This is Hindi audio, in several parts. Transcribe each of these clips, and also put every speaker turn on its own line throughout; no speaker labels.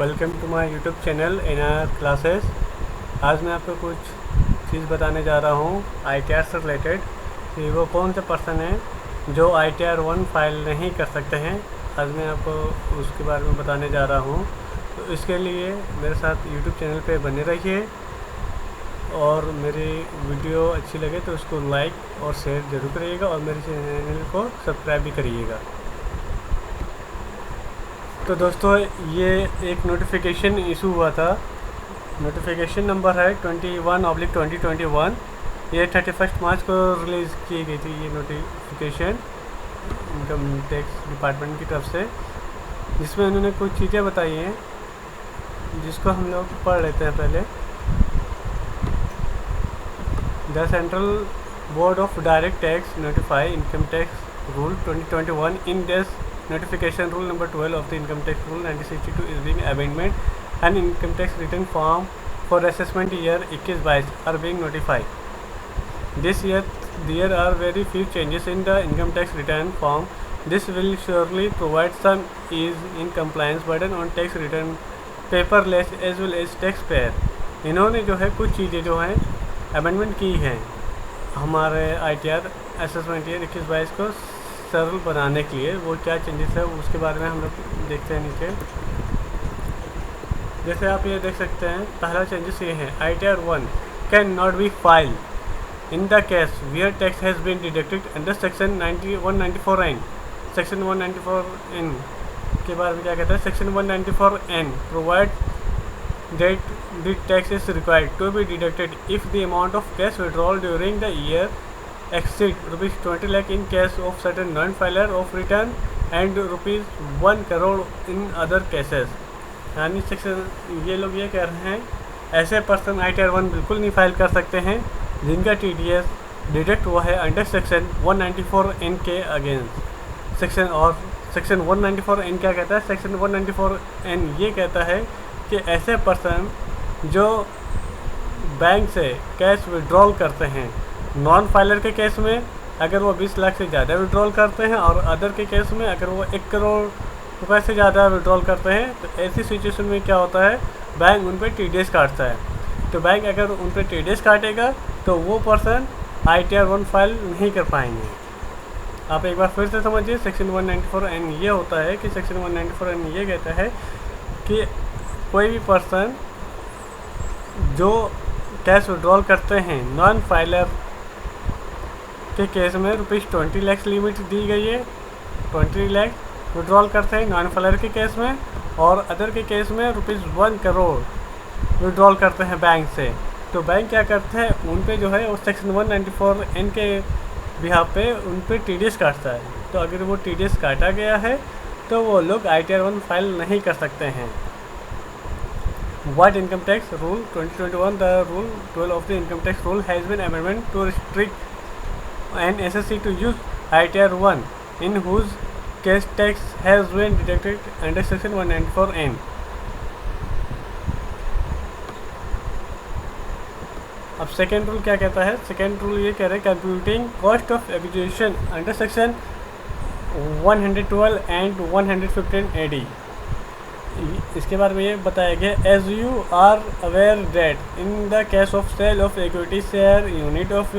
Welcome to my YouTube channel in classes. आज मैं आपको कुछ चीज़ बताने जा रहा हूँ ITR से रिलेटेड कि वो कौन से पर्सन हैं जो ITR 1 फाइल नहीं कर सकते हैं। आज मैं आपको उसके बारे में बताने जा रहा हूँ, तो इसके लिए मेरे साथ यूट्यूब चैनल पे बने रहिए और मेरी वीडियो अच्छी लगे तो उसको लाइक और शेयर ज़रूर करिएगा और मेरे चैनल को सब्सक्राइब भी करिएगा। तो दोस्तों, ये एक नोटिफिकेशन इशू हुआ था। नोटिफिकेशन नंबर है 21/2021। ये 31 मार्च को रिलीज़ की गई थी ये नोटिफिकेशन इनकम टैक्स डिपार्टमेंट की तरफ से, जिसमें उन्होंने कुछ चीज़ें बताई हैं जिसको हम लोग पढ़ लेते हैं पहले। The central board of direct tax notify income tax rule 2021 in this notification rule number 12 of the income tax rule 1962 is being amendment and income tax return form for assessment year 21-22 are being notified. This year there are very few changes in the income tax return form. This will surely provide some ease in compliance burden on tax return paperless as well as taxpayer. इन्होंने जो है कुछ चीज़ें जो हैं अमेंडमेंट की हैं हमारे ITR असेसमेंट ईयर 21-22 को सरल बनाने के लिए। वो क्या चेंजेस है उसके बारे में हम लोग देखते हैं नीचे। जैसे आप ये देख सकते हैं, पहला चेंजेस ये है ITR 1 can not be file in the case where tax has been deducted under section 194N। Section 194N के बारे में क्या कहता है? Section 194N provide that the tax is required to be deducted if the amount of cash withdrawal during the year exceed rupees 20 lakh in case of certain non-filer of return and rupees 1 crore in other cases। यानी सेक्शन ये लोग ये कह रहे हैं ऐसे पर्सन ITR 1 बिल्कुल नहीं फाइल कर सकते हैं जिनका TDS डिडक्ट हुआ है अंडर सेक्शन 194N के अगेंस्ट। सेक्शन 194N क्या कहता है? सेक्शन 194N ये कहता है कि ऐसे पर्सन जो बैंक से कैश विड्रॉल करते हैं, नॉन फाइलर के केस में अगर वो 20 लाख से ज़्यादा विड्रॉल करते हैं और अदर के केस में अगर वो 1 करोड़ रुपए से ज़्यादा विड्रॉल करते हैं, तो ऐसी सिचुएशन में क्या होता है? बैंक उन पर TDS काटता है। तो बैंक अगर उन पर TDS काटेगा तो वो पर्सन ITR 1 फाइल नहीं कर पाएंगे। आप एक बार फिर से समझिए, सेक्शन 194N ये होता है कि सेक्शन 194N ये कहता है कि कोई भी पर्सन जो कैश विड्रॉल करते हैं नॉन फाइलर के केस में ₹20 लाख लिमिट दी गई है। 20 लाख विड्रॉल करते हैं नॉन फाइलर के केस में, और अदर के केस में ₹1 करोड़ विड्रॉल करते हैं बैंक से। तो बैंक क्या करते हैं? उन पे जो है वो सेक्शन 194N के बिहाफ पे उन पे TDS काटता है। तो अगर वो TDS काटा गया है तो वो लोग ITR 1 फाइल नहीं कर सकते हैं। What income tax rule 2021? The rule 12 of the income tax rule has been amendment to restrict an SSC to use ITR 1 in whose case tax has been deducted under section 194N। अब सेकेंड रूल क्या कहता है? सेकेंड रूल ये कह रहे हैं computing cost of acquisition under section 112 and 115 AD। इसके बारे में ये बताया गया, as you are aware that in the case of sale of equity share, unit of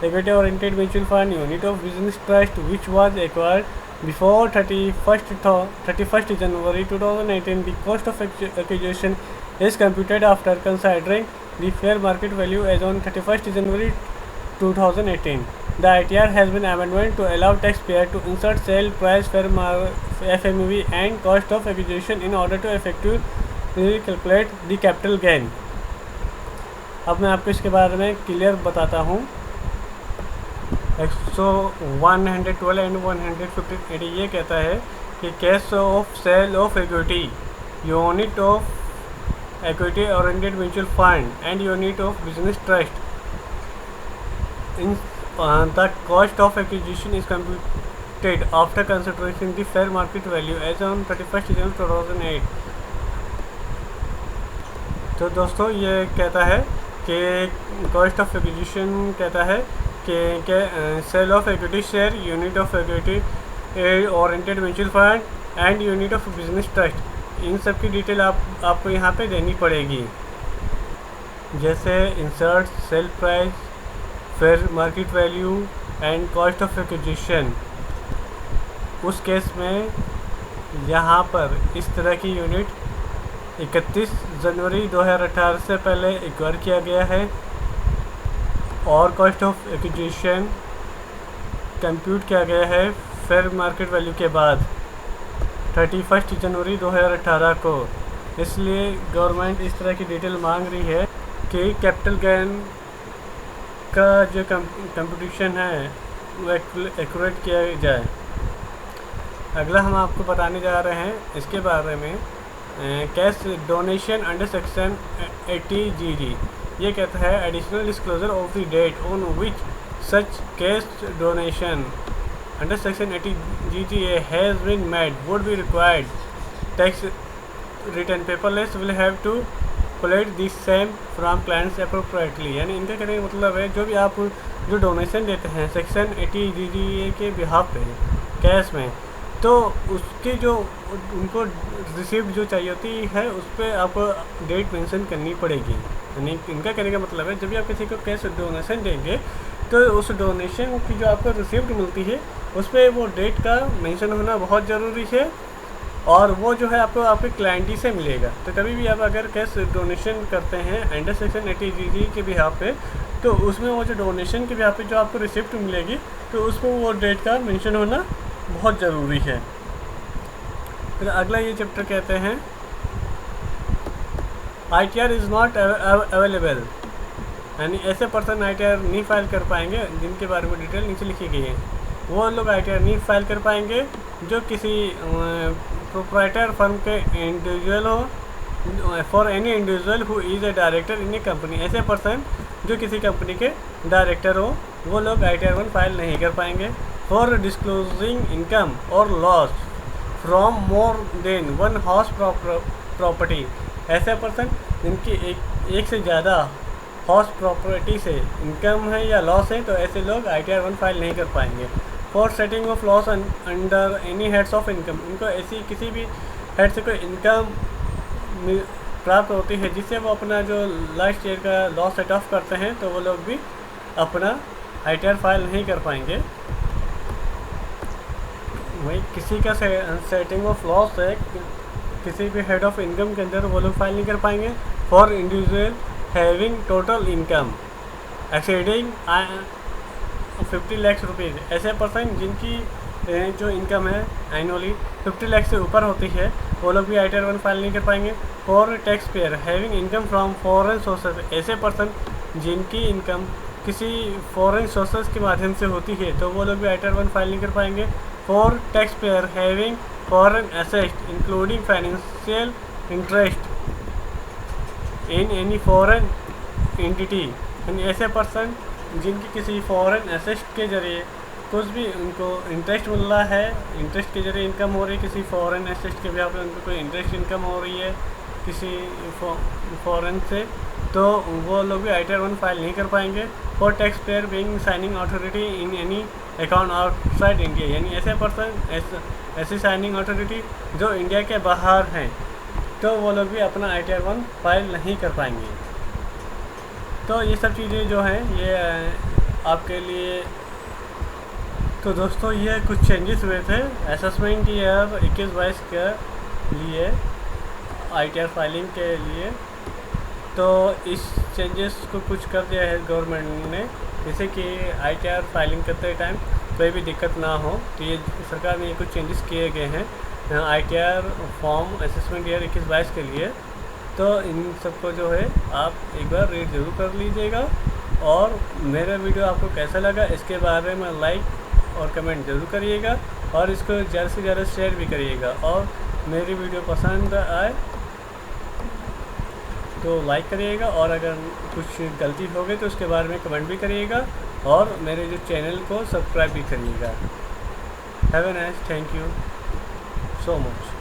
equity oriented mutual fund, unit of business trust which was acquired before 31st January 2018, the cost of acquisition is computed after considering the fair market value as on 31st January 2018. The ITR has been amendment to allow taxpayer to insert sale price, FMV and cost of acquisition in order to effectively calculate the capital gain। अब मैं आपको इसके बारे में क्लियर बताता हूँ। 112 एंड 115 AD ये कहता है कि case of sale of equity, unit of equity oriented mutual fund and unit of business trust, in the cost of acquisition is computed after considering the fair market value as on 31st January 2008। तो दोस्तों, ये कहता है कि कॉस्ट ऑफ एक्विजिशन कहता है कि sale of equity share, unit of equity oriented mutual fund and unit of business trust इन सब की डिटेल आपको यहाँ पे देनी पड़ेगी, जैसे insert, sale price, fair market value and cost of acquisition. उस केस में यहाँ पर इस तरह की यूनिट 31 जनवरी 2018 से पहले एक्वायर किया गया है और कॉस्ट ऑफ एक्विजिशन कंप्यूट किया गया है फेयर मार्केट वैल्यू के बाद 31 जनवरी 2018 को। इसलिए गवर्नमेंट इस तरह की डिटेल मांग रही है कि कैपिटल गेन का जो कंप्यूटेशन है वो एक्यूरेट किया जाए। अगला हम आपको बताने जा रहे हैं इसके बारे में cash donation under section 80GG। ये कहता है additional disclosure of the date on which such cash donation under section 80GG has been made would be required tax return preparers will have to collect this same from clients appropriately. यानी इनका कहने का मतलब है जो भी आप जो डोनेशन देते हैं सेक्शन 80GG के बिहाफ पे कैश में, तो उसकी जो उनको रिसिप्ट जो चाहिए होती है उस पर आपको डेट मेंशन करनी पड़ेगी। यानी इनका कहने का मतलब है जब भी आप किसी को कैश डोनेशन देंगे तो उस डोनेशन की जो आपको रिसिप्ट मिलती है उस पर वो डेट का मेंशन होना बहुत ज़रूरी है, और वो जो है आपको आपके क्लाइंट ही से मिलेगा। तो कभी भी आप अगर कैश डोनेशन करते हैं अंडर सेक्शन 80GG के बिहाफ पे, तो उसमें वो जो डोनेशन के बिहाफ पे जो आपको रिसिप्ट मिलेगी तो उस पर वो डेट का मेंशन होना बहुत ज़रूरी है। फिर अगला ये चैप्टर कहते हैं ITR इज़ नॉट अवेलेबल। यानी ऐसे पर्सन ITR नहीं फाइल कर पाएंगे जिनके बारे में डिटेल नीचे लिखी गई है। वो लोग ITR नहीं फाइल कर पाएंगे जो किसी प्रोप्राइटर फर्म के इंडिविजुअल हो, for any individual who is a director in A company. ऐसे पर्सन जो किसी कंपनी के डायरेक्टर हो वो लोग ITR 1 फाइल नहीं कर पाएंगे। फॉर डिस्क्लोजिंग इनकम और loss from more than 1 house property. ऐसे पर्सन जिनकी एक से ज़्यादा हाउस प्रॉपर्टी से इनकम है या लॉस है तो ऐसे लोग ITR 1 फाइल नहीं कर पाएंगे। For setting of loss under any heads of income. उनको ऐसी किसी भी हेड से कोई इनकम प्राप्त होती है जिससे वो अपना जो लास्ट ईयर का लॉस सेट ऑफ करते हैं तो वो लोग भी अपना ITR फाइल नहीं कर पाएंगे। वही किसी का सेटिंग ऑफ लॉस है किसी भी हेड ऑफ इनकम के अंदर वो लोग फाइल नहीं कर पाएंगे। For individual having total income exceeding 50 lakh rupees. ऐसे पर्सन जिनकी जो इनकम है एनुअली 50 लाख से ऊपर होती है वो लोग भी ITR 1 फाइल नहीं कर पाएंगे। For tax payer having income from foreign sources. ऐसे पर्सन जिनकी इनकम किसी फॉरेन सोर्सेज के माध्यम से होती है तो वो लोग भी ITR 1 फाइल नहीं कर पाएंगे। For tax payer having foreign asset including financial interest in any foreign entity. यानी ऐसे पर्सन जिनकी किसी फॉरेन एसेट के ज़रिए कुछ भी उनको इंटरेस्ट मिल रहा है, इंटरेस्ट के ज़रिए इनकम हो रही है किसी फॉरेन एसेट के भी पे उनको कोई इंटरेस्ट इनकम हो रही है किसी फॉरेन से, तो वो लोग भी ITR 1 फाइल नहीं कर पाएंगे। For tax payer being signing authority in any account outside India. यानी ऐसे पर्सन ऐसी साइनिंग अथॉरिटी जो इंडिया के बाहर हैं तो वो लोग भी अपना ITR 1 फाइल नहीं कर पाएंगे। तो ये सब चीज़ें जो हैं ये आपके लिए। तो दोस्तों ये कुछ चेंजेस हुए थे असेसमेंट ईयर 21-22 के लिए ITR फाइलिंग के लिए। तो इस चेंजेस को कुछ कर दिया है गवर्नमेंट ने, जैसे कि ITR फाइलिंग करते टाइम कोई भी दिक्कत ना हो। तो ये सरकार ने कुछ चेंजेस किए गए हैं ITR फॉर्म असेसमेंट ईयर 21-22 के लिए। तो इन सबको जो है आप एक बार रीड ज़रूर कर लीजिएगा, और मेरा वीडियो आपको कैसा लगा इसके बारे में लाइक और कमेंट ज़रूर करिएगा, और इसको ज़्यादा से ज़्यादा शेयर भी करिएगा। और मेरी वीडियो पसंद आए तो लाइक करिएगा, और अगर कुछ गलती हो गई तो उसके बारे में कमेंट भी करिएगा, और मेरे जो चैनल को सब्सक्राइब भी करिएगा। Have a nice, thank you so much.